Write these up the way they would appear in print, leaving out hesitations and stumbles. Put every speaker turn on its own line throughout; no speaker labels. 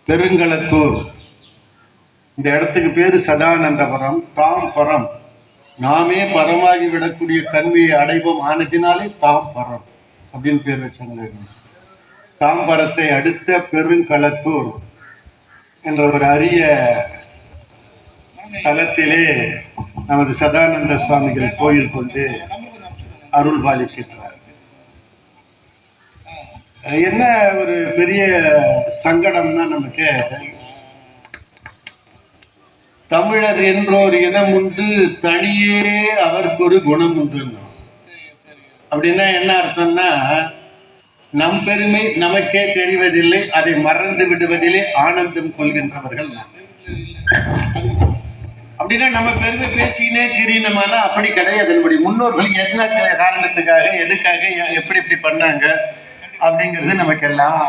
பெருங்களத்தூர். இந்த இடத்துக்கு பேரு சதானந்தபுரம். தாம் பரம், நாமே பரமாகி விடக்கூடிய தன்மையை அடைவோம் ஆனதினாலே தாம் பரம் அப்படின்னு பேர் வச்சாங்க. தாம்பரத்தை அடுத்த பெருங்களத்தூர் என்ற ஒரு அரிய ஸ்தலத்திலே நமது சதானந்த சுவாமிகள் கோயில் கொண்டு அருள் பாலிக்கின்றார். என்ன ஒரு பெரிய சங்கடம்னா, நமக்கு தமிழர் என்றோர் இனம் உண்டு, தனியே அவருக்கு ஒரு குணம் உண்டு. அப்படின்னா என்ன அர்த்தம்னா, நம் பெருமை நமக்கே தெரிவதில்லை, அதை மறந்து விடுவதிலே ஆனந்தம் கொள்கின்றவர்கள் நாம். அப்படின்னா நம்ம பெருமை பேசினே தெரியணுமானா அப்படி கிடையாது. நம்முடைய முன்னோர்கள் என்ன காரணத்துக்காக, எதுக்காக, எப்படி இப்படி பண்ணாங்க அப்படிங்கிறது நமக்கெல்லாம்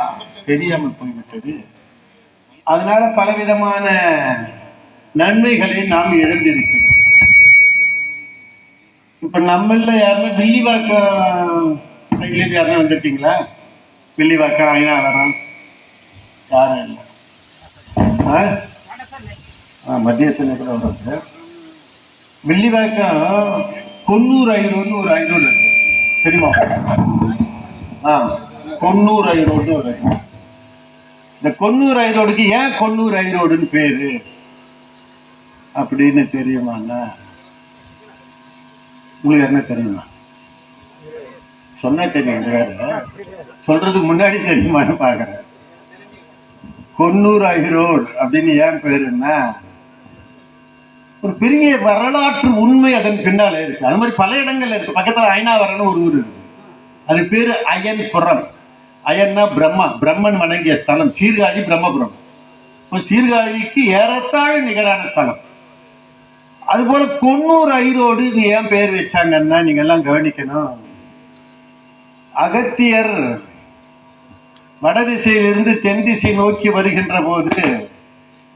தெரியாமல் போய்விட்டது. அதனால பலவிதமான நன்மைகளை நாம் இழந்திருக்கிறோம். இப்ப நம்மள யாருன்னா வில்லிவாக்கம் சைட்லேருந்து யாருன்னா வந்திருக்கீங்களா? வில்லிவாக்கம் ஐநாவரம் யாரும் இல்லை. மத்திய சென்னைக்குள்ள வர்றது. வில்லிவாக்கம் கொன்னூர் ஐரோடுன்னு ஒரு ஐரோடு இருக்கு, தெரியுமா? கொன்னூர் ஐரோடு ஒரு ஐரோடு. இந்த கொன்னூர் ஐரோடுக்கு ஏன் கொன்னூர் ஐரோடுன்னு பேரு அப்படின்னு தெரியுமாண்ணா? உங்களுக்கு என்ன தெரியுமா? சொன்னா தெரியும், வேற சொல்றதுக்கு முன்னாடி தெரியுமான்னு பாக்குறேன். கொன்னூர் ஐரோடு அப்படின்னு ஏன் பேருன்னா, ஒரு பெரிய வரலாற்று உண்மை அதன் பின்னாலே இருக்கு. அது மாதிரி பல இடங்கள்ல இருக்கு. பக்கத்துல ஐநாவரம்னு ஒரு ஊர் இருக்கு, அது பேரு அயன்புரம். அயன்னா பிரம்மா, பிரம்மன் வணங்கிய ஸ்தலம். சீர்காழி பிரம்மபுரம். சீர்காழிக்கு ஏறத்தாழ நிகரான ஸ்தலம். அதுபோல கொன்னூர் ஐரோடு ஏன் பேர் வச்சாங்கன்னா, நீங்க எல்லாம் கவனிக்கணும். அகத்தியர் வடதிசையிலிருந்து தென் திசை நோக்கி வருகின்ற போது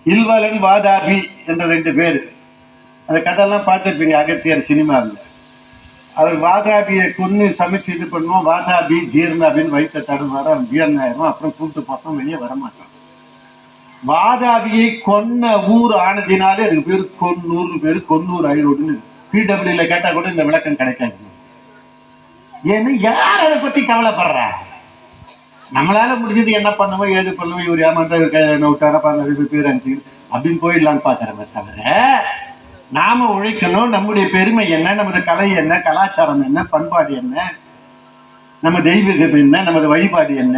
இல்வலன் வாதாபி என்ற 2 பேர், அந்த கதையெல்லாம் பார்த்துருப்பீங்க அகத்தியர் சினிமாவில். அவர் வாதாபியை கொண்டு சமைச்சு இது பண்ணுவோம், வாதாபி ஜீர்ணாபின்னு வயிற்ற தடுவார், அவன் ஜீர்ணாயிரும், அப்புறம் கூப்பிட்டு பார்த்தோம், வெளியே வரமாட்டான். வாதாபியை கொன்ன ஊர் ஆனதினாலே அதுக்கு பேர் கொன்னூர் பேரு. கொன்னூர் ஐரோடுன்னு பிடபிள்யூல கேட்டா கூட இந்த விளக்கம் கிடைக்காது. ஏன்னா யார் அதை பத்தி கவலைப்படுறா? நம்மளால முடிஞ்சது என்ன பண்ணுவோம், ஏது பண்ணுவோம், இவர் ஏமாந்த பேர் அனுப்பிச்சு அப்படின்னு போயிடலான்னு பாக்குறத தவிர, நாம உழைக்கணும். நம்முடைய பெருமை என்ன, நமது கலை என்ன, கலாச்சாரம் என்ன, பண்பாடு என்ன, நம்ம தெய்வீகம் என்ன, நமது வழிபாடு என்ன,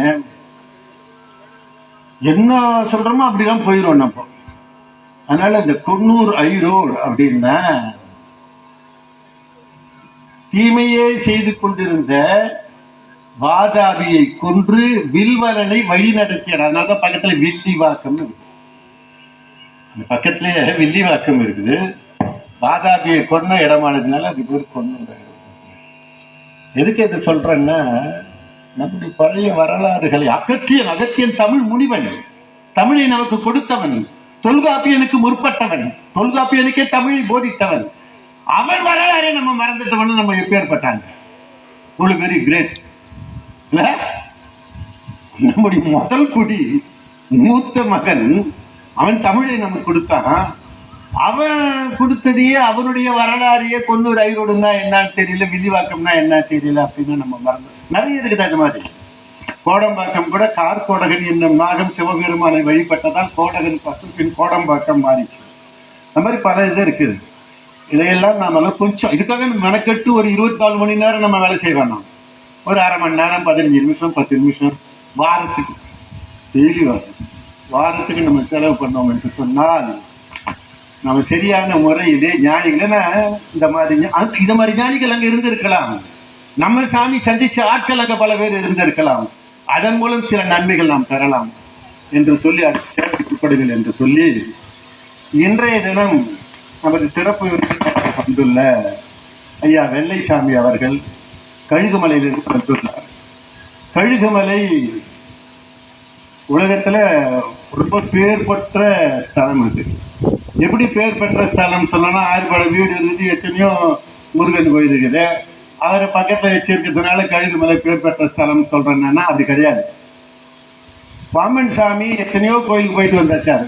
என்ன சொல்றோமோ அப்படிலாம் போயிடும் நம்ம. அதனால இந்த கொன்னூர் ஐரோடு அப்படின்னா, தீமையே செய்து கொண்டிருந்த வாதாபியை கொன்று வில்வலனை வழி நடத்திய. அதனாலதான் பக்கத்துல வில்லிவாக்கம் இருக்கு. அந்த பக்கத்திலேயே வில்லிவாக்கம் இருக்குது. வாதாபியை கொன்ன இடமானதுனால அது பேர் கொன்னூர். எதுக்கு இது சொல்றேன்னா, நம்முடைய பழைய வரலாறுகளை அகத்தியன் தமிழ் முனிவன், தமிழை நமக்கு கொடுத்தவன், தொல்காப்பியனுக்கு முற்பட்டவன், தொல்காப்பியனுக்கே தமிழை போதித்தவன். அவன் வரலாறை நம்ம மறந்துட்டவன். நம்ம எப்பேற்பட்டாங்க, இவ்வளவு வெரி கிரேட். நம்முடைய முதல் குடி மூத்த மகன், அவன் தமிழை நமக்கு கொடுத்தான். அவன் கொடுத்ததையே, அவனுடைய வரலாறையே கொன்னூர் ஐரோடுன்னா என்னன்னு தெரியல, வில்லிவாக்கம்னா என்ன தெரியல அப்படின்னு நம்ம மறந்து. நிறைய இருக்குது அது மாதிரி. கோடம்பாக்கம் கூட கார்கோடகன் என்னும் நாகம் சிவபெருமானை வழிபட்டதால் கோடகன் பக்கம், பின் கோடம்பாக்கம் மாறிச்சு. அந்த மாதிரி பல இது இருக்குது. இதையெல்லாம் நாமெல்லாம் கொஞ்சம் இதுக்காக மெனக்கெட்டு ஒரு 24 மணி நேரம் நம்ம வேலை செய்ய வேண்டாம். ஒரு அரை மணி நேரம், 15 நிமிஷம், 10 நிமிஷம் வாரத்துக்கு, டெய்லி வாரத்துக்கு நம்ம செலவு பண்ணோம் என்று சொன்னால், நம்ம சரியான முறையிலே ஞானிகள், இந்த மாதிரி ஞானிகள் அங்க இருந்திருக்கலாம். நம்ம சாமி சந்திச்ச ஆட்கள் அங்க பல பேர் இருந்திருக்கலாம். அதன் மூலம் சில நன்மைகள் நாம் பெறலாம் என்று சொல்லி உட்படுங்கள் என்று சொல்லி, இன்றைய தினம் நமது சிறப்பு வந்துள்ள ஐயா வெள்ளைசாமி அவர்கள் கழுகுமலையிலிருந்து வந்துள்ளார். கழுகுமலை உலகத்துல ரொம்ப பேர் பெற்ற ஸ்தலம். அது எப்படி பேர் பெற்ற ஸ்தலம் சொல்லணும்னா, 1000 வீடு இருந்தது, எத்தனையோ முருகன் கோயில் இருக்குது, அவரை பக்கத்துல வச்சிருக்கிறதுனால கழுகுமலை பேர் பெற்ற ஸ்தலம் சொல்றேன்னா அப்படி கிடையாது. பாமன் சாமி எத்தனையோ கோயிலுக்கு போயிட்டு வந்தாச்சாரு.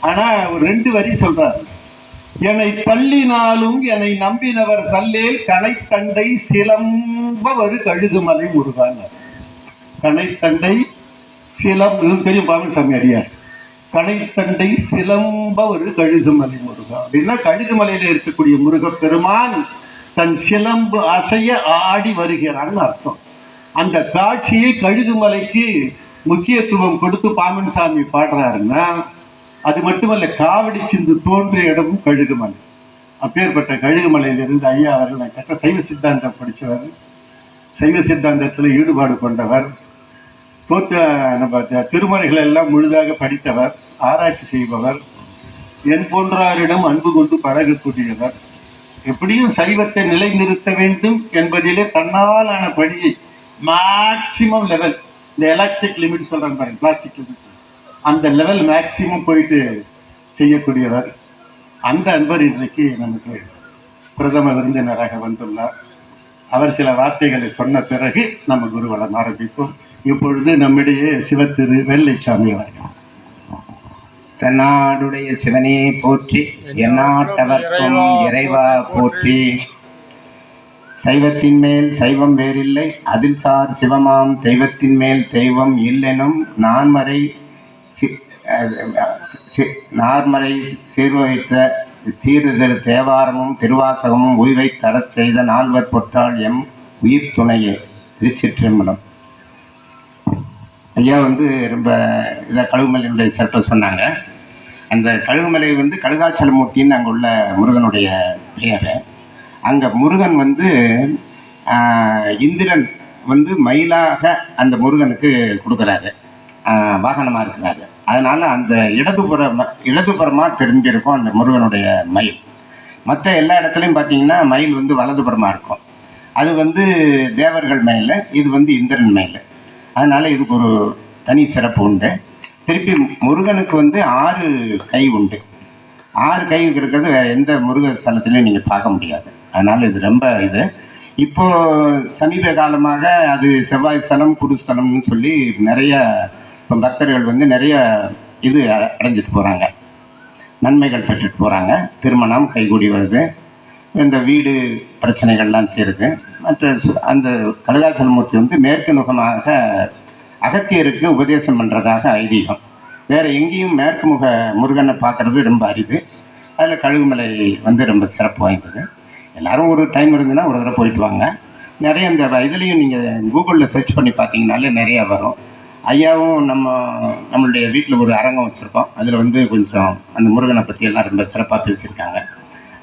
ஆனா ஒரு 2 வரி சொல்றாரு. என்னை பள்ளினாலும் என்னை நம்பினவர் தல்லேல் கனைத்தண்டை சிலம்ப ஒரு கழுகுமலை முருகான். கனைத்தண்டை சிலம்பு தெரியும், பாமன் சாமி அடியார். கனைத்தண்டை சிலம்ப ஒரு கழுகுமலை முருகா அப்படின்னா கழுகுமலையில இருக்கக்கூடிய முருகப்பெருமான் தன் சிலம்பு அசைய ஆடி வருகிறான்னு அர்த்தம். அந்த காட்சியை கழுகுமலைக்கு முக்கியத்துவம் கொடுத்து பாமன் சாமி பாடுறாருன்னா அது மட்டுமல்ல, காவடி சிந்து தோன்றிய இடமும் கழுகுமலை. அப்பேற்பட்ட கழுகுமலையிலிருந்து ஐயா அவர்கள் நான் கற்ற சைவ சித்தாந்தம் படித்தவர், சைவ சித்தாந்தத்தில் ஈடுபாடு கொண்டவர், நம்ம திருமறைகள் எல்லாம் முழுதாக படித்தவர், ஆராய்ச்சி செய்பவர், என் போன்றாரிடம் அன்பு கொண்டு பழகக்கூடியவர், எப்படியும் சைவத்தை நிலைநிறுத்த வேண்டும் என்பதிலே தன்னாலான பணியை மேக்சிமம் லெவல், இந்த எலாஸ்டிக் லிமிட் சொல்றாங்க பாருங்க, பிளாஸ்டிக் லிமிட், அந்த லெவல் மேக்சிமம் போயிட்டு செய்யக்கூடியவர். அந்த அன்பர் இன்றைக்கு நமக்கு பிரதம விருந்தினராக வந்துள்ளார். அவர் சில வார்த்தைகளை சொன்ன பிறகு நம்ம குருவலம் ஆரம்பிப்போம். இப்பொழுது நம்மிடையே சிவத்திரு வெள்ளைச்சாமி அவர்கள்.
தென்னாடுடைய சிவனே போற்றி, எந்நாட்டவர்க்கும் இறைவா போற்றி. சைவத்தின் மேல் சைவம் வேறில்லை, அதில் சார் சிவமாம் தெய்வத்தின் மேல் தெய்வம் இல்லெனும் நான்மறை சீர்வைத்த தீருதல் தேவாரமும் திருவாசகமும் உயிரை தரச் செய்த நால்வர் பொற்றால் எம் உயிர் துணையே. திருச்சிற்றம்பலம். ஐயா ரொம்ப இதை கழுகுமலையினுடைய சிறப்பை சொன்னாங்க. அந்த கழுகுமலை கழுகாச்சலமூர்த்தின்னு அங்கே உள்ள முருகனுடைய பெயர். அங்கே முருகன் இந்திரன் மயிலாக அந்த முருகனுக்கு கொடுக்குறாரு, வாகனமாக இருக்கிறாரு. அதனால் அந்த இடதுபுறமாக தெரிஞ்சிருக்கும் அந்த முருகனுடைய மயில். மற்ற எல்லா இடத்துலையும் பார்த்தீங்கன்னா மயில் வலதுபுறமாக இருக்கும். அது தேவர்கள் மயில், இது இந்திரன் மயில். அதனால் இதுக்கு ஒரு தனி சிறப்பு உண்டு. திருப்பி முருகனுக்கு 6 கை உண்டு. 6 கை இருக்கிறது வேறு எந்த முருக ஸ்தலத்திலையும் நீங்கள் பார்க்க முடியாது. அதனால் இது ரொம்ப இப்போது சமீப காலமாக அது செவ்வாய் ஸ்தலம் குருஸ்தலம்னு சொல்லி நிறைய இப்போ பக்தர்கள் நிறைய அடைஞ்சிட்டு போகிறாங்க, நன்மைகள் பெற்றுட்டு போகிறாங்க. திருமணம் கைகூடி வருது, இந்த வீடு பிரச்சனைகள்லாம் தீருது. மற்ற அந்த கழுகாச்சலமூர்த்தி மேற்கு முகமாக அகத்தியருக்கு உபதேசம் பண்ணுறதாக ஐதீகம். வேறு எங்கேயும் மேற்கு முக முருகனை பார்க்குறது ரொம்ப அரிது. அதில் கழுகுமலை ரொம்ப சிறப்பு வாய்ந்தது. எல்லோரும் ஒரு டைம் இருந்துன்னா ஒரு தடவை போயிட்டு வாங்க. நிறைய இந்த இதுலேயும் நீங்கள் கூகுளில் சர்ச் பண்ணி பார்த்தீங்கனாலே நிறையா வரும். ஐயாவும் நம்மளுடைய வீட்டில் ஒரு அரங்கம் வச்சுருக்கோம். அதில் கொஞ்சம் அந்த முருகனை பற்றியெல்லாம் ரொம்ப சிறப்பாக பேசியிருக்காங்க.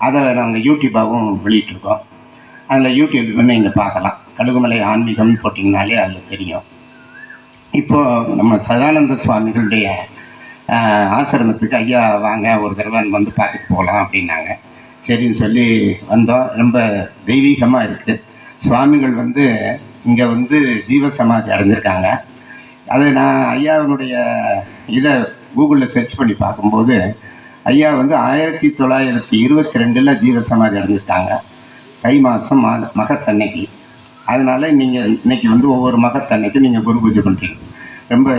அதை நாங்கள் யூடியூப்பாகவும் வெளியிட்டிருக்கோம். அதில் யூடியூப் நீங்கள் பார்க்கலாம். கழுகுமலை ஆன்மீகம்னு போட்டிங்கனாலே அதில் தெரியும். இப்போது நம்ம சதானந்த சுவாமிகளுடைய ஆசிரமத்துக்கு ஐயா வாங்க ஒரு தடவை பார்த்துட்டு போகலாம் அப்படின்னாங்க. சரின்னு சொல்லி வந்தோம். ரொம்ப தெய்வீகமாக இருக்குது. சுவாமிகள் இங்கே ஜீவ சமாதி அடைஞ்சிருக்காங்க. அதை நான் ஐயாவினுடைய இதை கூகுளில் சர்ச் பண்ணி பார்க்கும்போது ஐயா 1922 ஜீவ சமாதி அடைஞ்சிருக்காங்க, தை மாதம் மகத்தன்னைக்கு. அதனால் நீங்கள் இன்றைக்கி ஒவ்வொரு மகத்தன்னைக்கும் நீங்கள் குரு பூஜை பண்ணுறீங்க.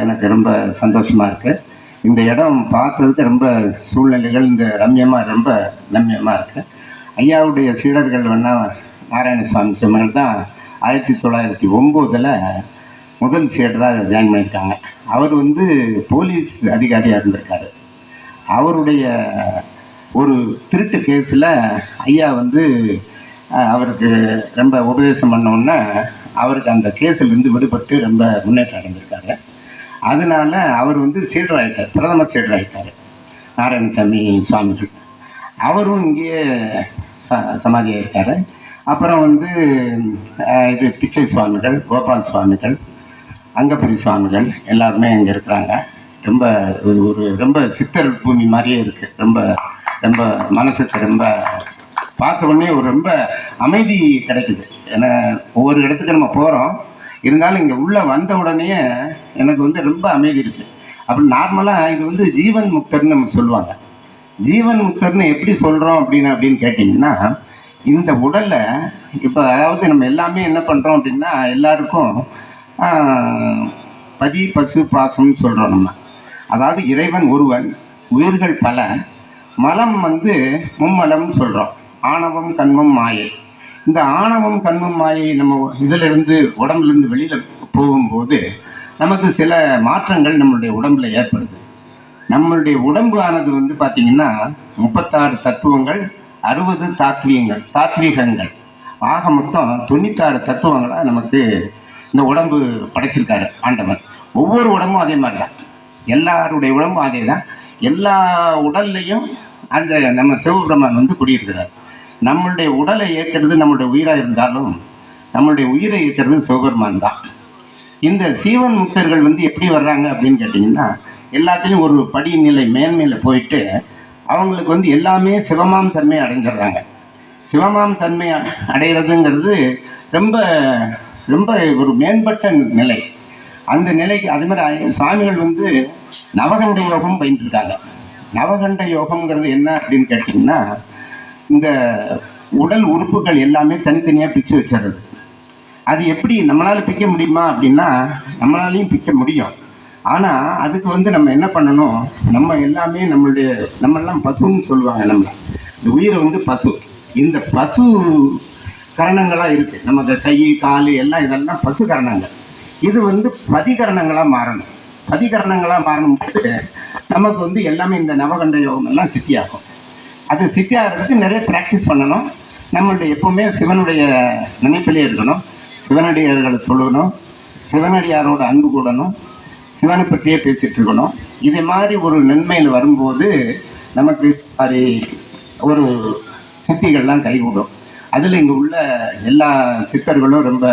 எனக்கு ரொம்ப சந்தோஷமாக இருக்குது. இந்த இடம் பார்க்குறதுக்கு ரொம்ப சூழ்நிலைகள் ரொம்ப ரம்யமாக இருக்குது. ஐயாவுடைய சீடர்கள் நாராயணசாமி சிம்மர்கள் தான் 1909 முதல் சீடராக ஜாயின் பண்ணியிருக்காங்க. அவர் போலீஸ் அதிகாரியாக இருந்திருக்காரு. அவருடைய ஒரு திருட்டு கேஸில் ஐயா அவருக்கு ரொம்ப உபதேசம் பண்ணோன்னே அவருக்கு அந்த கேஸிலிருந்து விடுபட்டு ரொம்ப முன்னேற்றம் அடைஞ்சிருக்காரு. அதனால் அவர் சீடராகிட்டார், பிரதமர் சீடராகிட்டார் நாராயணசாமி சுவாமிகள். அவரும் இங்கேயே சமாதியாக இருக்கார். அப்புறம் இது பிச்சை சுவாமிகள், கோபால் சுவாமிகள், அங்கப்பதி சுவாமிகள் எல்லாருமே இங்கே இருக்கிறாங்க. ரொம்ப சித்தர் பூமி மாதிரியே இருக்குது. ரொம்ப மனசுக்கு ரொம்ப பார்த்த உடனே ரொம்ப அமைதி கிடைக்குது. ஏன்னா ஒவ்வொரு இடத்துக்கு நம்ம போகிறோம், இருந்தாலும் இங்கே உள்ளே வந்த உடனே எனக்கு ரொம்ப அமைதி இருக்குது. அப்படி நார்மலாக இது ஜீவன் முக்தர்னு நம்ம சொல்லுவாங்க. ஜீவன் முக்தர்னு எப்படி சொல்கிறோம் அப்படின்னு கேட்டிங்கன்னா, இந்த உடலை இப்போ அதாவது நம்ம எல்லாமே என்ன பண்ணுறோம் அப்படின்னா எல்லாருக்கும் பதி பசு பாசம்னு சொல்கிறோம் நம்ம. அதாவது இறைவன் ஒருவன், உயிர்கள் பல, மலம் வந்து மும்மலம்னு சொல்கிறோம். ஆணவம் கண்மம் மாயை. இந்த ஆணவம் கண்மம் மாயை நம்ம இதிலிருந்து உடம்புலேருந்து வெளியில் போகும்போது நமக்கு சில மாற்றங்கள் நம்மளுடைய உடம்புல ஏற்படுது. நம்மளுடைய உடம்பு ஆனது வந்து பார்த்திங்கன்னா 36 தத்துவங்கள், 60 தாத்வீகங்கள், ஆக மொத்தம் 96 தத்துவங்களாக நமக்கு இந்த உடம்பு படைச்சிருக்காரு ஆண்டவன். ஒவ்வொரு உடம்பும் அதே மாதிரி தான், எல்லாருடைய உடம்பும் அதே தான். எல்லா உடல்லையும் அந்த நம்ம சிவபெருமான் வந்து குடியிருக்கிறார். நம்மளுடைய உடலை இயக்கிறது நம்மளுடைய உயிராக இருந்தாலும் நம்மளுடைய உயிரை இயக்கிறது சிவபெருமான் தான். இந்த சீவன் முக்தர்கள் வந்து எப்படி வர்றாங்க அப்படின்னு கேட்டிங்கன்னா, எல்லாத்துலேயும் ஒரு படிநிலை மேன்மையில் போயிட்டு அவங்களுக்கு வந்து எல்லாமே சிவமாம் தன்மை அடைஞ்சிடுறாங்க. சிவமாம் தன்மை அடைகிறதுங்கிறது ரொம்ப ரொம்ப ஒரு மேம்பட்ட நிலை. அந்த நிலைக்கு அது மாதிரி சாமிகள் வந்து நவகண்ட யோகம் பயின்றிருக்காங்க. நவகண்ட யோகம்ங்கிறது என்ன அப்படின்னு கேட்டிங்கன்னா, இந்த உடல் உறுப்புகள் எல்லாமே தனித்தனியாக பிச்சு வச்சிடுறது. அது எப்படி நம்மளால் பிக்க முடியுமா அப்படின்னா, நம்மளாலையும் பிக்க முடியும். ஆனால் அதுக்கு வந்து நம்ம என்ன பண்ணணும், நம்ம எல்லாமே நம்மெல்லாம் பசுன்னு சொல்லுவாங்க. நம்ம இந்த உயிரை வந்து பசு. இந்த பசு கரணங்களாக இருக்குது. நமக்கு கை கால் எல்லாம் இதெல்லாம் பசு கரணங்கள். இது வந்து பதிகரணங்களாக மாறணும். பதிகரணங்களாக மாறணும்போது நமக்கு வந்து எல்லாமே இந்த நவகண்ட யோகம் எல்லாம் சித்தியாகும். அது சித்தியாகிறதுக்கு நிறைய ப்ராக்டிஸ் பண்ணணும். நம்மளுடைய எப்போவுமே சிவனுடைய நினைப்பிலே இருக்கணும். சிவனடியார்களை சொல்லணும், சிவனடியாரோட அன்பு கூடணும், சிவனை பற்றியே பேசிகிட்டு இருக்கணும். இதே மாதிரி ஒரு நன்மையில் வரும்போது நமக்கு அது ஒரு சித்திகள்லாம் கைகூடும். அதில் இங்கே உள்ள எல்லா சித்தர்களும் ரொம்ப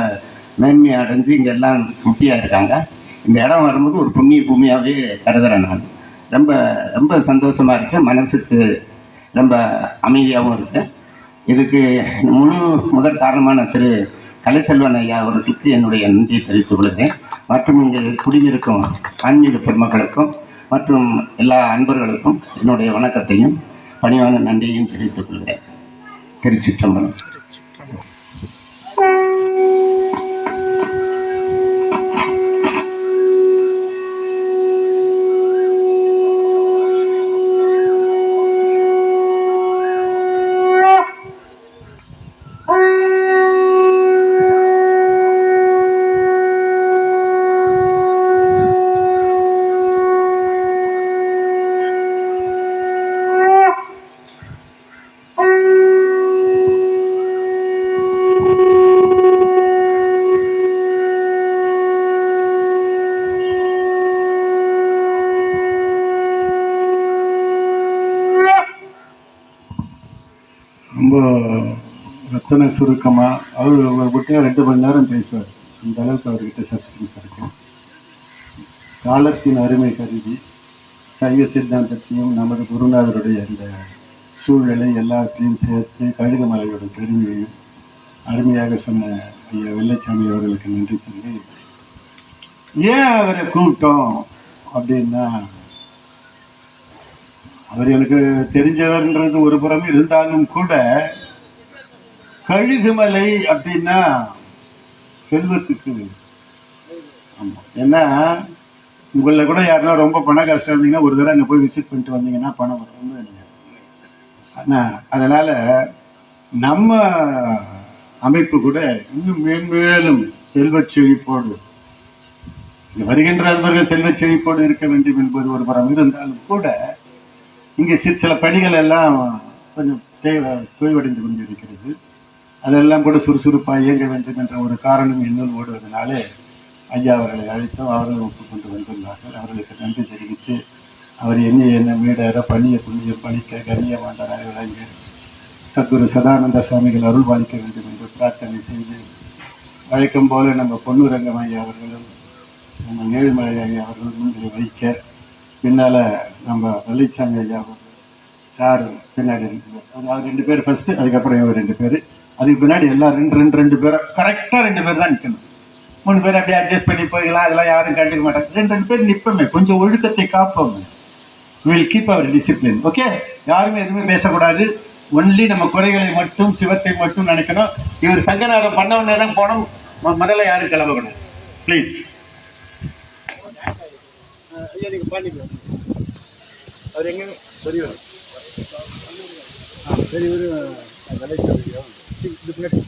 மேன்மையாக அடைஞ்சு இங்கே எல்லாம் முக்கியாக இருக்காங்க. இந்த இடம் வரும்போது ஒரு புண்ணிய பூமியாகவே கருதுகிறேன் நான். ரொம்ப ரொம்ப சந்தோஷமாக இருக்குது, மனசுக்கு ரொம்ப அமைதியாகவும் இருக்குது. இதுக்கு முதற் காரணமான திரு கலைச்செல்வன் ஐயா அவர்களுக்கு என்னுடைய நன்றியை தெரிவித்துக் கொள்கிறேன். மற்றும் இங்கே குடியிருக்கும் ஆன்மீக பெருமக்களுக்கும் மற்றும் எல்லா அன்பர்களுக்கும் என்னுடைய வணக்கத்தையும் பணிவான நன்றியையும் தெரிவித்துக் கொள்கிறேன். திருச்சிற்றம்பலம்.
ரொம்ப ரத்தன சுருக்கமாக அவர் விட்டு 2 மணி நேரம் பேசுவார். அந்த அளவுக்கு அவர்கிட்ட சப்ஸ்டன்ஸ் இருக்கும். காலத்தின் அருமை கருதி சைவ சித்தாந்தத்தையும் நமது குருநாதருடைய அந்த சூழ்நிலை எல்லாத்தையும் சேர்த்து கழுகுமலையோட பெருமையையும் அருமையாக சொன்ன ஐயா வெள்ளைச்சாமி அவர்களுக்கு நன்றி சொல்லி, ஏன் அவரை கூப்பிட்டோம் அப்படின்னா, அவர் எனக்கு தெரிஞ்சவர்ன்றது ஒரு புறம் இருந்தாலும் கூட, கழுகுமலை அப்படின்னா செல்வத்துக்கு. ஆமாம், ஏன்னா உங்களில் கூட யாருன்னா ரொம்ப பண கஷ்டம் இருந்தீங்கன்னா ஒரு தடவை அங்கே போய் விசிட் பண்ணிட்டு வந்தீங்கன்னா பணம் வரணும்னு இல்லையா. ஆனால் அதனால் நம்ம அமைப்பு கூட இன்னும் மேன்மேலும் செல்வச் செழிப்போடு, வருகின்ற அன்பர்கள் செல்வச் செழிப்போடு இருக்க வேண்டும் என்பது ஒரு புறம் இருந்தாலும் கூட, இங்கே சில பணிகள் எல்லாம் கொஞ்சம் தொய்வடைந்து கொண்டிருக்கிறது. அதெல்லாம் கூட சுறுசுறுப்பாக இயங்க வேண்டும் என்ற ஒரு காரணம் இன்னும் ஓடுவதனாலே ஐயா அவர்களை அழைத்தோம். அவர்கள் ஒப்புக்கொண்டு வந்துள்ளார்கள். அவர்களுக்கு நன்றி தெரிவித்து, அவர் என்ன வீடற பணிய புண்ணியம் பணிக்க கண்ணியமாண்டனாக விளங்கி சத்குரு சதானந்த சுவாமிகள் அருள் பாலிக்க வேண்டும் என்று பிரார்த்தனை செய்து, வழக்கம் போல நம்ம பொன்னுரங்கம் ஐயா அவர்களும் நம்ம ஏழுமலை ஐயா அவர்கள் முன்னிலை வைக்க, பின்னால் நம்ம வெள்ளைச்சாமி ஐயா சார் பின்னாடி 2 பேர் ஃபஸ்ட்டு, அதுக்கப்புறம் இவர் 2 பேர், அதுக்கு பின்னாடி எல்லாம் ரெண்டு பேரும் கரெக்டாக 2 பேர் தான் நிற்கணும். 3 பேர் அப்படியே அட்ஜஸ்ட் பண்ணி போய்க்கலாம், அதெல்லாம் யாரும் கண்டுக்க மாட்டாங்க. 2 பேர் நிற்போமே, கொஞ்சம் ஒழுக்கத்தை காப்போம். Will keep our discipline. Okay, யாருமே எதுவுமே பேசக்கூடாது. ஒன்லி நம்ம குறைகளை மட்டும் சிவத்தை மட்டும் நினைக்கணும். இவர் சங்கநாதம் பண்ண நேரம் போனோம், முதல்ல யாரும் கிளம்பக்கூடாது ப்ளீஸ். ஐயா நீங்கள் பாண்டிங்க அவர் எங்கே பெரியவர் பெரியவர் இது பின்னாடி